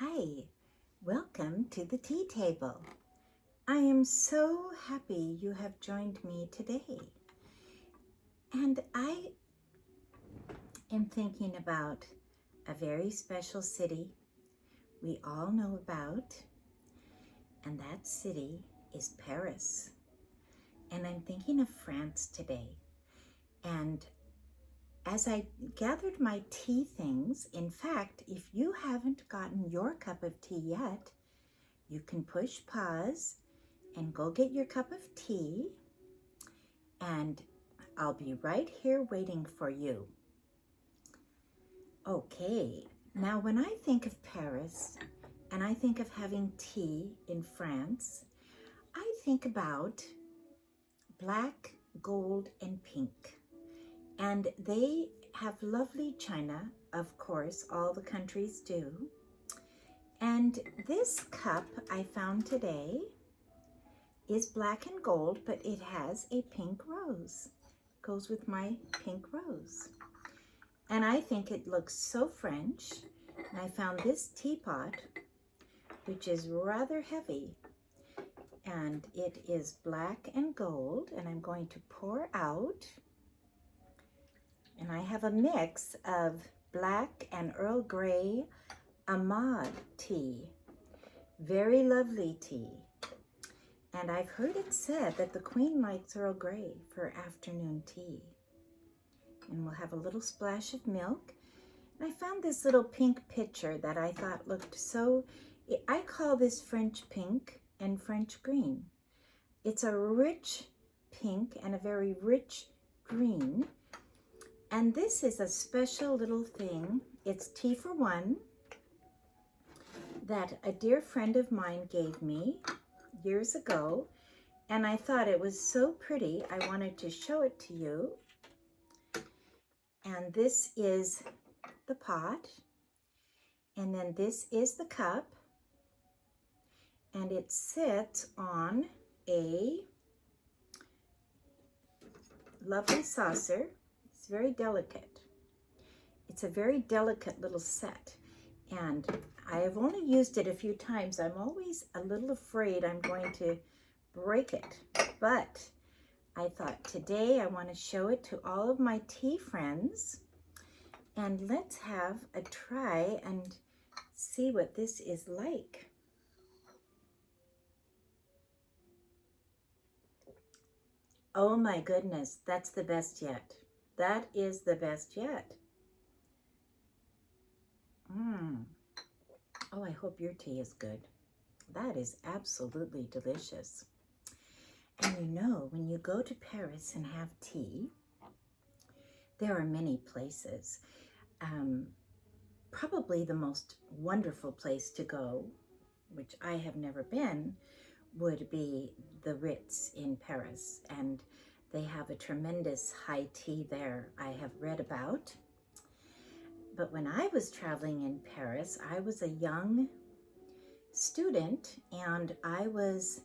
Hi, welcome to the tea table. I am so happy you have joined me today. And I am thinking about a very special city we all know about, and that city is Paris. And I'm thinking of France today. And as I gathered my tea things, in fact, if you haven't gotten your cup of tea yet, you can push pause and go get your cup of tea, and I'll be right here waiting for you. Okay, now when I think of Paris and I think of having tea in France, I think about black, gold, and pink. And they have lovely china, of course, all the countries do. And this cup I found today is black and gold, but it has a pink rose. Goes with my pink rose. And I think it looks so French. And I found this teapot, which is rather heavy. And it is black and gold. And I'm going to pour out. And I have a mix of black and Earl Grey Ahmad tea. Very lovely tea. And I've heard it said that the Queen likes Earl Grey for afternoon tea. And we'll have a little splash of milk. And I found this little pink pitcher that I thought looked so, I call this French pink and French green. It's a rich pink and a very rich green. And this is a special little thing. It's tea for one that a dear friend of mine gave me years ago. And I thought it was so pretty, I wanted to show it to you. And this is the pot, and then this is the cup, and it sits on a lovely saucer. It's very delicate. It's a very delicate little set, and I have only used it a few times. I'm always a little afraid I'm going to break it, but I thought today I want to show it to all of my tea friends. And let's have a try and see what this is like. Oh my goodness, that's the best yet. That is the best yet. Oh, I hope your tea is good. That is absolutely delicious. And you know, when you go to Paris and have tea, there are many places. Probably the most wonderful place to go, which I have never been, would be the Ritz in Paris. And they have a tremendous high tea there I have read about. But when I was traveling in Paris, I was a young student, and I was,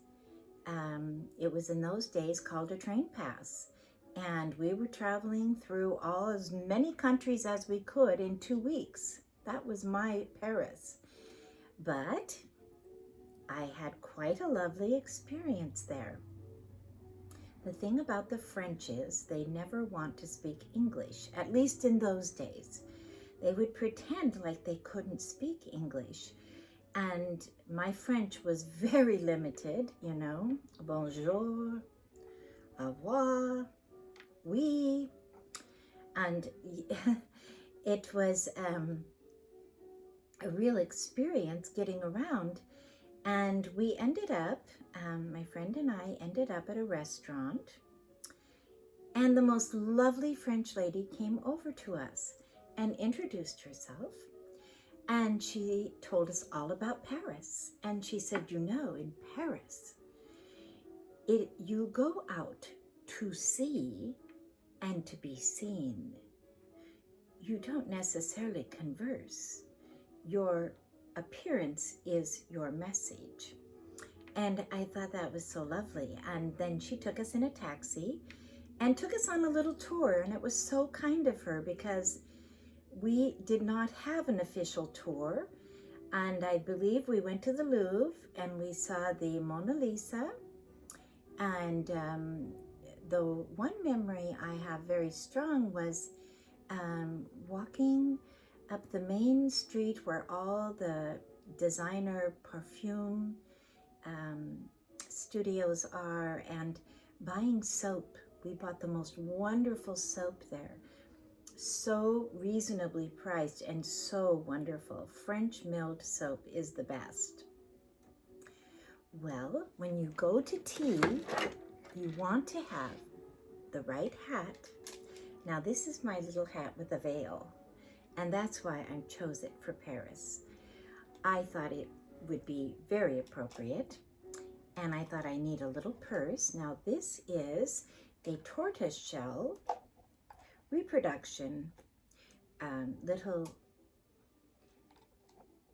it was in those days called a train pass. And we were traveling through as many countries as we could in 2 weeks. That was my Paris. But I had quite a lovely experience there. The thing about the French is they never want to speak English, at least in those days. They would pretend like they couldn't speak English. And my French was very limited, you know. Bonjour, au revoir, oui. And it was a real experience getting around. And we ended up, my friend and I ended up at a restaurant, and the most lovely French lady came over to us and introduced herself, and she told us all about Paris. And she said, you know, in Paris, you go out to see and to be seen. You don't necessarily converse. Your appearance is your message. And I thought that was so lovely. And then she took us in a taxi and took us on a little tour. And it was so kind of her because we did not have an official tour. And I believe we went to the Louvre and we saw the Mona Lisa. And the one memory I have very strong was walking up the main street where all the designer perfume studios are, and buying soap. We bought the most wonderful soap there, so reasonably priced and so wonderful. French milled soap is the best. Well, when you go to tea, you want to have the right hat. Now this is my little hat with a veil, and that's why I chose it for Paris. I thought it would be very appropriate, and I thought I need a little purse. Now this is a tortoiseshell reproduction little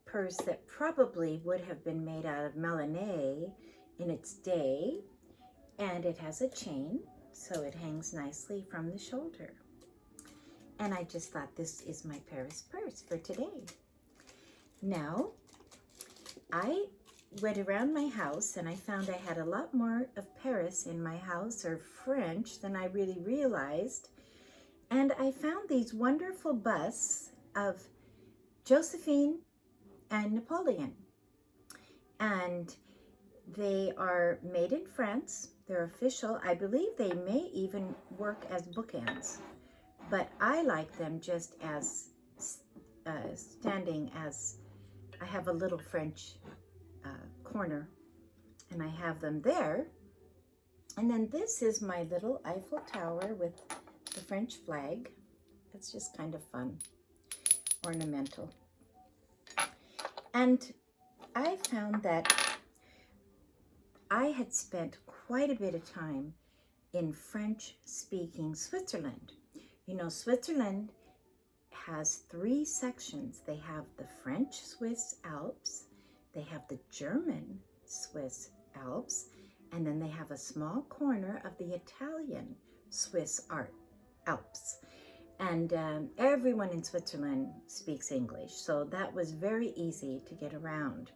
purse that probably would have been made out of Melané in its day, and it has a chain, so it hangs nicely from the shoulder. And I just thought this is my Paris purse for today. Now, I went around my house and I found I had a lot more of Paris in my house, or French, than I really realized. And I found these wonderful busts of Josephine and Napoleon. And they are made in France. They're official. I believe they may even work as bookends. But I like them just as standing as, I have a little French corner, and I have them there. And then this is my little Eiffel Tower with the French flag. It's just kind of fun, ornamental. And I found that I had spent quite a bit of time in French-speaking Switzerland. You know, Switzerland has 3 sections. They have the French-Swiss Alps, they have the German-Swiss Alps, and then they have a small corner of the Italian-Swiss Alps. And everyone in Switzerland speaks English, so that was very easy to get around.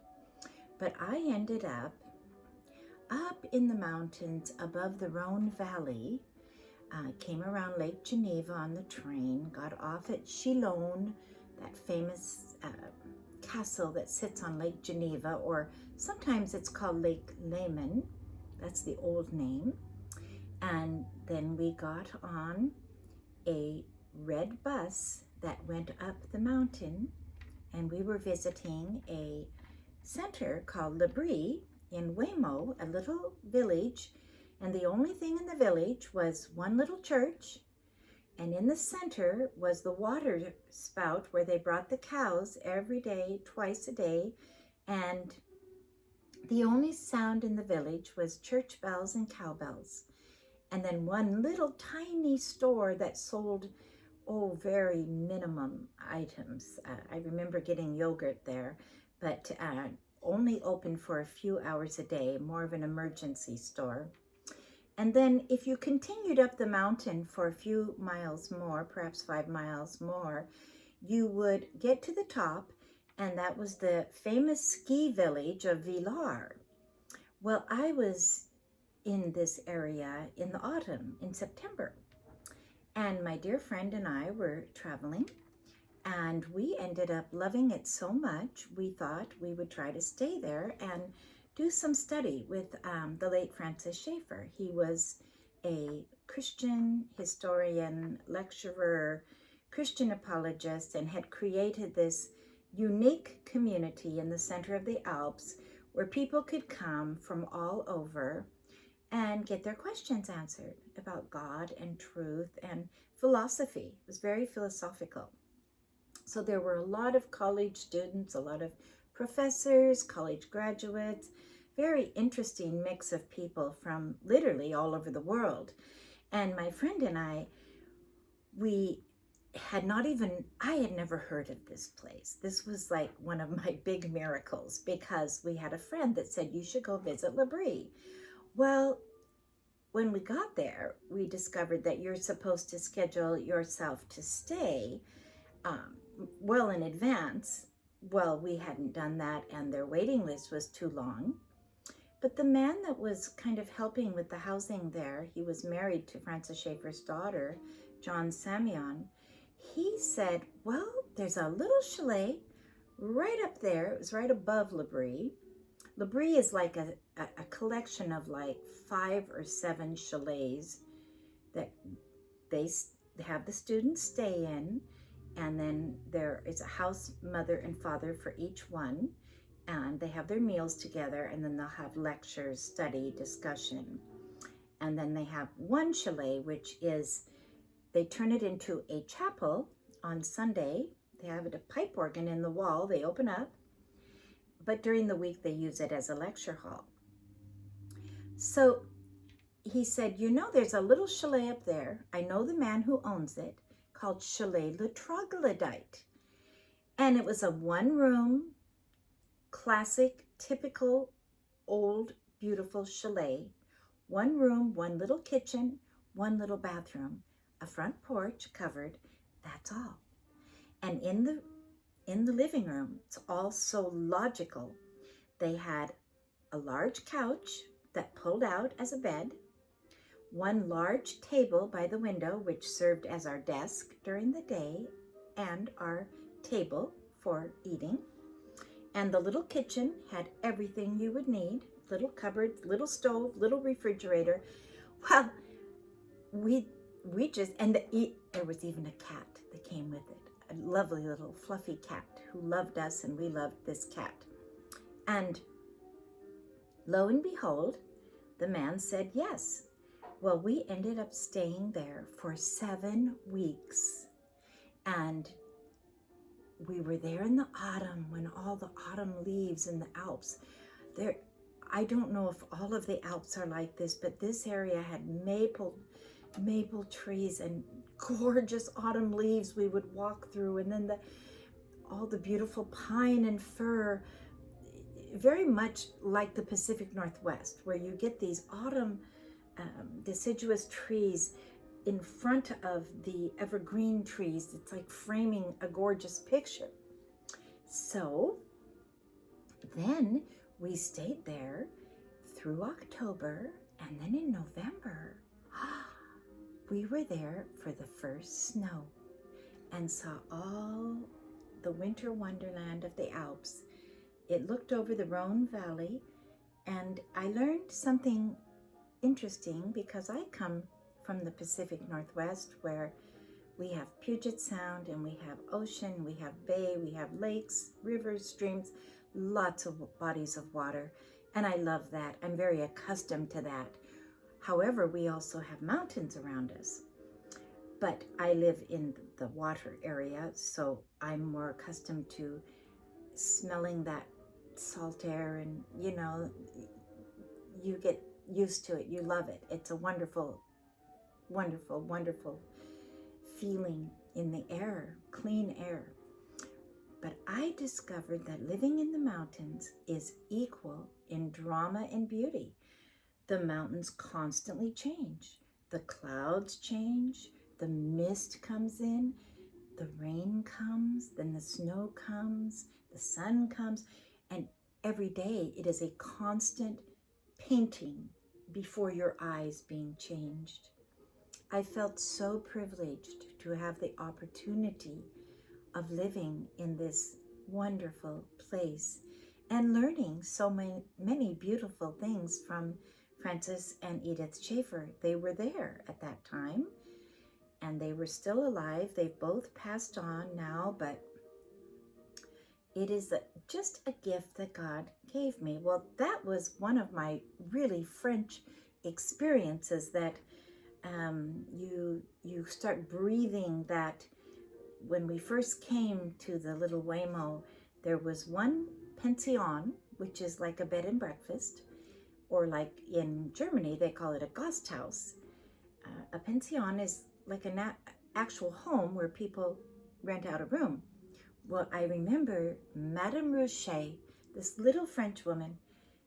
But I ended up in the mountains above the Rhone Valley, came around Lake Geneva on the train, got off at Chillon, that famous castle that sits on Lake Geneva, or sometimes it's called Lake Leman. That's the old name. And then we got on a red bus that went up the mountain, and we were visiting a center called Le Brie in Waymo, a little village, and the only thing in the village was one little church, and in the center was the water spout where they brought the cows every day, twice a day, and the only sound in the village was church bells and cowbells. And then one little tiny store that sold, very minimum items. I remember getting yogurt there, but only open for a few hours a day, more of an emergency store. And then if you continued up the mountain for a few miles more, perhaps 5 miles more, you would get to the top, and that was the famous ski village of Villars. Well, I was in this area in the autumn, in September, and my dear friend and I were traveling, and we ended up loving it so much, we thought we would try to stay there and do some study with the late Francis Schaeffer. He was a Christian historian, lecturer, Christian apologist, and had created this unique community in the center of the Alps where people could come from all over and get their questions answered about God and truth and philosophy. It was very philosophical. So there were a lot of college students, a lot of professors, college graduates, very interesting mix of people from literally all over the world. And my friend and I, I had never heard of this place. This was like one of my big miracles, because we had a friend that said, you should go visit Le Brie. Well, when we got there, we discovered that you're supposed to schedule yourself to stay well in advance, well, we hadn't done that, and their waiting list was too long. But the man that was kind of helping with the housing there, he was married to Francis Schaeffer's daughter, John Samion. He said, well, there's a little chalet right up there. It was right above L'Abri. L'Abri is like a collection of like 5 or 7 chalets that they have the students stay in, and then there is a house mother and father for each one, and they have their meals together, and then they'll have lectures, study, discussion. And then they have one chalet, which is, they turn it into a chapel on Sunday. They have a pipe organ in the wall, they open up, but during the week they use it as a lecture hall. So he said, you know, there's a little chalet up there. I know the man who owns it, called Chalet Le Troglodyte. And it was a 1-room, classic, typical, old, beautiful chalet. 1 room, 1 little kitchen, 1 little bathroom, a front porch covered, that's all. And in the living room, it's all so logical. They had a large couch that pulled out as a bed, 1 large table by the window, which served as our desk during the day and our table for eating. And the little kitchen had everything you would need, little cupboard, little stove, little refrigerator. Well, we just, and there was even a cat that came with it, a lovely little fluffy cat who loved us and we loved this cat. And lo and behold, the man said yes. Well, we ended up staying there for 7 weeks. And we were there in the autumn when all the autumn leaves in the Alps. There, I don't know if all of the Alps are like this, but this area had maple trees and gorgeous autumn leaves we would walk through, and then all the beautiful pine and fir, very much like the Pacific Northwest, where you get these autumn deciduous trees in front of the evergreen trees. It's like framing a gorgeous picture. So then we stayed there through October, and then in November, we were there for the first snow and saw all the winter wonderland of the Alps. It looked over the Rhone Valley, and I learned something interesting because I come from the Pacific Northwest, where we have Puget Sound and we have ocean, we have bay, we have lakes, rivers, streams, lots of bodies of water, and I love that. I'm very accustomed to that. However, we also have mountains around us, but I live in the water area, so I'm more accustomed to smelling that salt air, and you know, you get used to it, you love it. It's a wonderful, wonderful, wonderful feeling in the air, clean air. But I discovered that living in the mountains is equal in drama and beauty. The mountains constantly change. The clouds change, the mist comes in, the rain comes, then the snow comes, the sun comes, and every day it is a constant painting before your eyes being changed. I felt so privileged to have the opportunity of living in this wonderful place and learning so many beautiful things from Francis and Edith Schaeffer. They were there at that time, and they were still alive. They've both passed on now, but it is just a gift that God gave me. Well, that was one of my really French experiences, that you start breathing that. When we first came to the little Waymo, there was one pension, which is like a bed and breakfast, or like in Germany, they call it a Gasthaus. A pension is like an actual home where people rent out a room. Well, I remember Madame Rocher, this little French woman,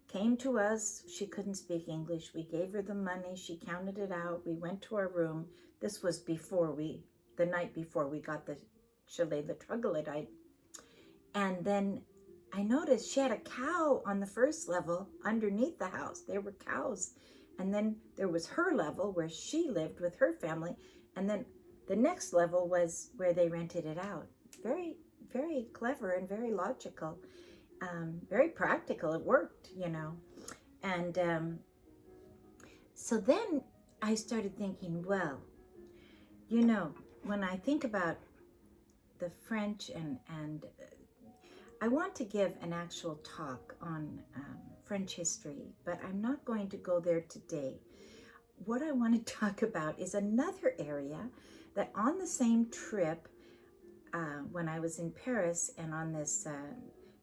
came to us. She couldn't speak English. We gave her the money. She counted it out. We went to our room. This was the night before we got the Chalet Le Troglodyte. And then I noticed she had a cow on the first level underneath the house. There were cows. And then there was her level where she lived with her family. And then the next level was where they rented it out. Very, very clever and very logical, very practical. It worked, you know. And so then I started thinking, well, you know, when I think about the French and I want to give an actual talk on French history, but I'm not going to go there today. What I want to talk about is another area that on the same trip, when I was in Paris and on this,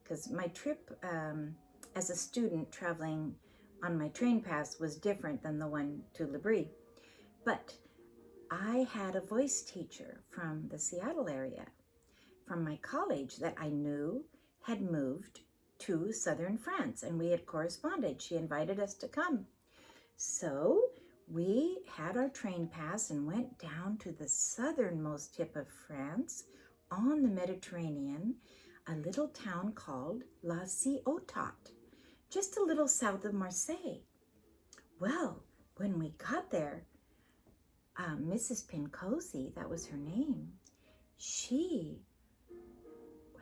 because my trip as a student traveling on my train pass was different than the one to L'Abri. But I had a voice teacher from the Seattle area, from my college that I knew had moved to southern France, and we had corresponded. She invited us to come. So we had our train pass and went down to the southernmost tip of France on the Mediterranean, a little town called La Ciotat, just a little south of Marseille. Well, when we got there, Mrs. Pincosi, that was her name, she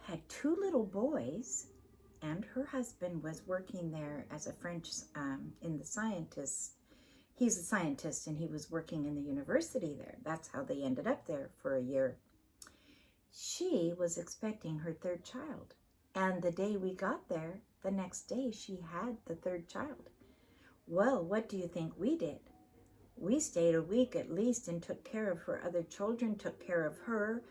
had two little boys, and her husband was working there as a French, in the scientists. He's a scientist and he was working in the university there. That's how they ended up there for a year. She was expecting her third child. And the day we got there, the next day, she had the third child. Well, what do you think we did? We stayed a week at least and took care of her other children, took care of her.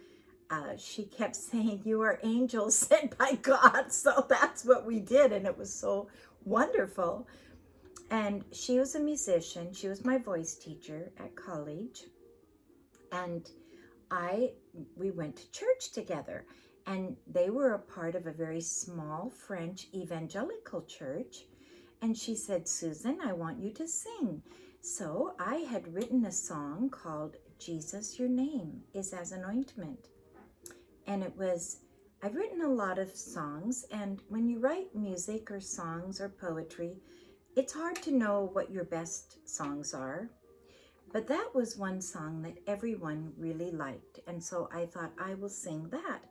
She kept saying, "You are angels sent by God." So that's what we did. And it was so wonderful. And she was a musician. She was my voice teacher at college. And we went to church together. And they were a part of a very small French evangelical church. And she said, "Susan, I want you to sing." So I had written a song called "Jesus, Your Name is as an Ointment." And I've written a lot of songs. And when you write music or songs or poetry, it's hard to know what your best songs are. But that was one song that everyone really liked. And so I thought, I will sing that.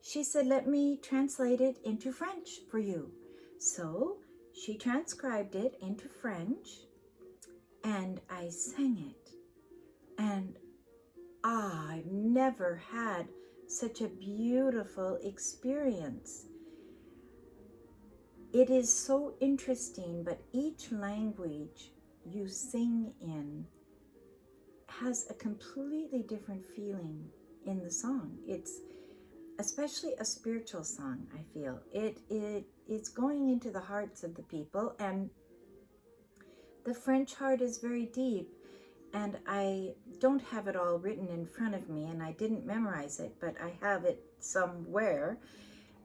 She said, "Let me translate it into French for you." So she transcribed it into French and I sang it. And I've never had such a beautiful experience. It is so interesting, but each language you sing in has a completely different feeling in the song. It's especially a spiritual song, I feel. It's going into the hearts of the people, and the French heart is very deep. And I don't have it all written in front of me, and I didn't memorize it, but I have it somewhere.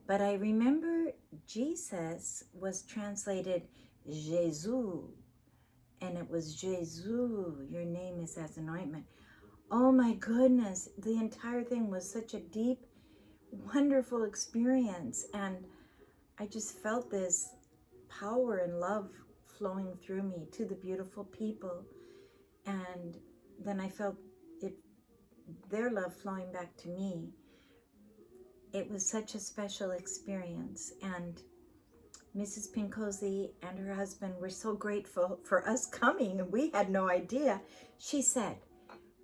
But I remember Jesus was translated Jésus, and it was Jesus, your name is as an ointment. Oh my goodness, the entire thing was such a deep, wonderful experience, and I just felt this power and love flowing through me to the beautiful people. And then I felt their love flowing back to me. It was such a special experience. And Mrs. Pincosi and her husband were so grateful for us coming, and we had no idea. She said,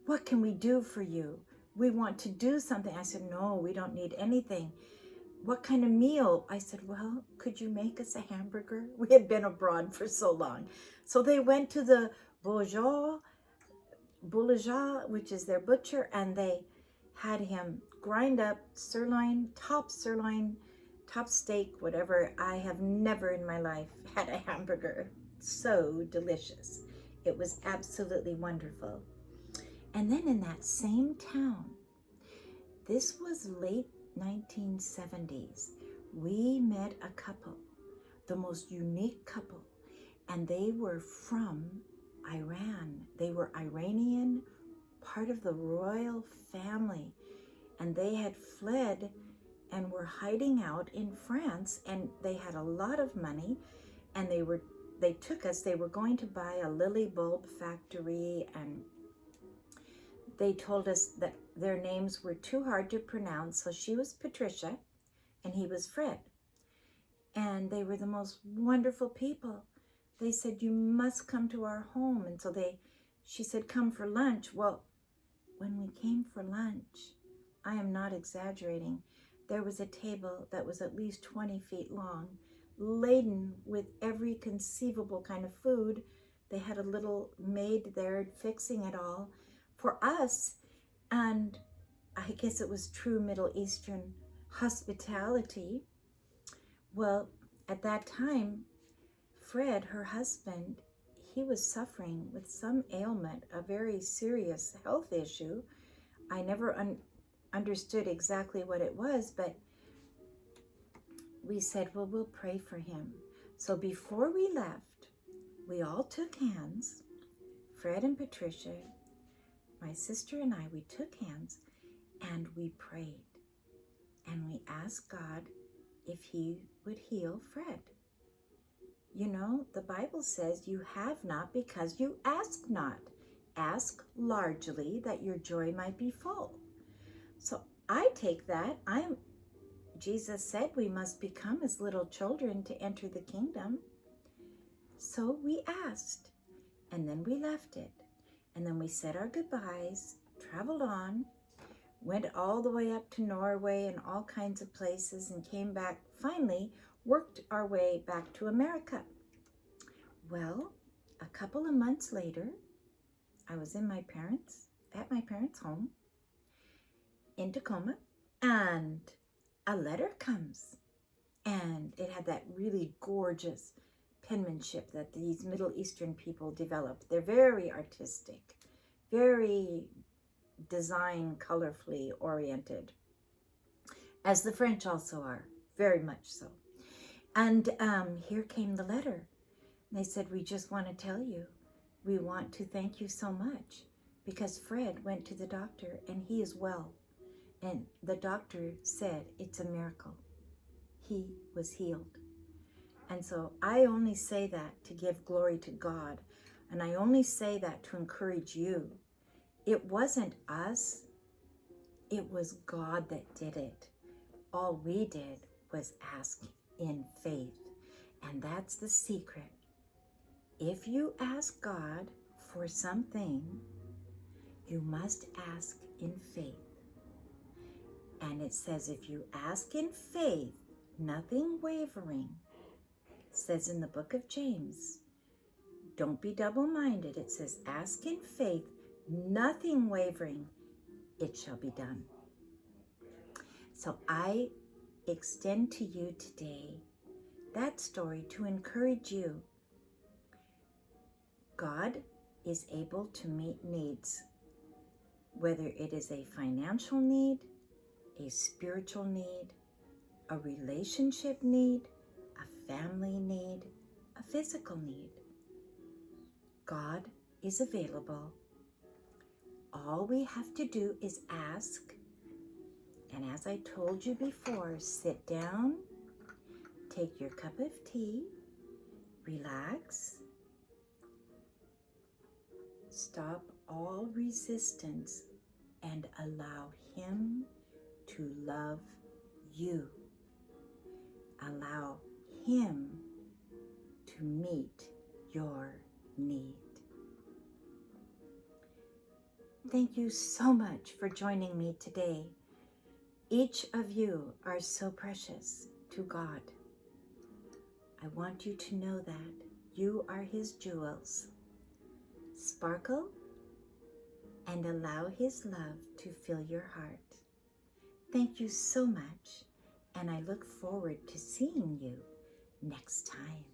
"What can we do for you? We want to do something." I said, "No, we don't need anything." "What kind of meal?" I said, "Well, could you make us a hamburger?" We had been abroad for so long. So they went to the boulanger, which is their butcher, and they had him grind up sirloin, top steak, whatever. I have never in my life had a hamburger so delicious. It was absolutely wonderful. And then in that same town, this was late 1970s, we met a couple, the most unique couple, and they were from Iran. They were Iranian, part of the royal family, and they had fled and were hiding out in France, and they had a lot of money, and they took us. They were going to buy a lily bulb factory, and they told us that their names were too hard to pronounce. So she was Patricia and he was Fred. And they were the most wonderful people. They said, you must come to our home. And so she said, come for lunch. Well, when we came for lunch, I am not exaggerating, there was a table that was at least 20 feet long, laden with every conceivable kind of food. They had a little maid there fixing it all for us. And I guess it was true Middle Eastern hospitality. Well, at that time, Fred, her husband, he was suffering with some ailment, a very serious health issue. I never understood exactly what it was, but we said, well, we'll pray for him. So before we left, we all took hands, Fred and Patricia, my sister and I, we took hands and we prayed. And we asked God if he would heal Fred. You know, the Bible says you have not because you ask not. Ask largely that your joy might be full. So I take that. Jesus said we must become as little children to enter the kingdom. So we asked, and then we left it. And then we said our goodbyes, traveled on, went all the way up to Norway and all kinds of places, and came back, finally worked our way back to America. Well, a couple of months later, I was at my parents' home in Tacoma, and a letter comes, and it had that really gorgeous penmanship that these Middle Eastern people developed. They're very artistic, very design colorfully oriented, as the French also are, very much so. And here came the letter. They said, we just want to tell you, we want to thank you so much because Fred went to the doctor and he is well. And the doctor said it's a miracle. He was healed. And so I only say that to give glory to God. And I only say that to encourage you. It wasn't us. It was God that did it. All we did was ask in faith. And that's the secret. If you ask God for something, you must ask in faith. And it says, if you ask in faith, nothing wavering, it says in the book of James, don't be double-minded. It says, ask in faith, nothing wavering, it shall be done. So I extend to you today that story to encourage you. God is able to meet needs, whether it is a financial need, a spiritual need, a relationship need, a family need, a physical need. God is available. All we have to do is ask. And as I told you before, sit down, take your cup of tea, relax, stop all resistance, and allow Him to love you. Allow Him to meet your need. Thank you so much for joining me today. Each of you are so precious to God. I want you to know that you are His jewels. Sparkle and allow His love to fill your heart. Thank you so much, and I look forward to seeing you next time.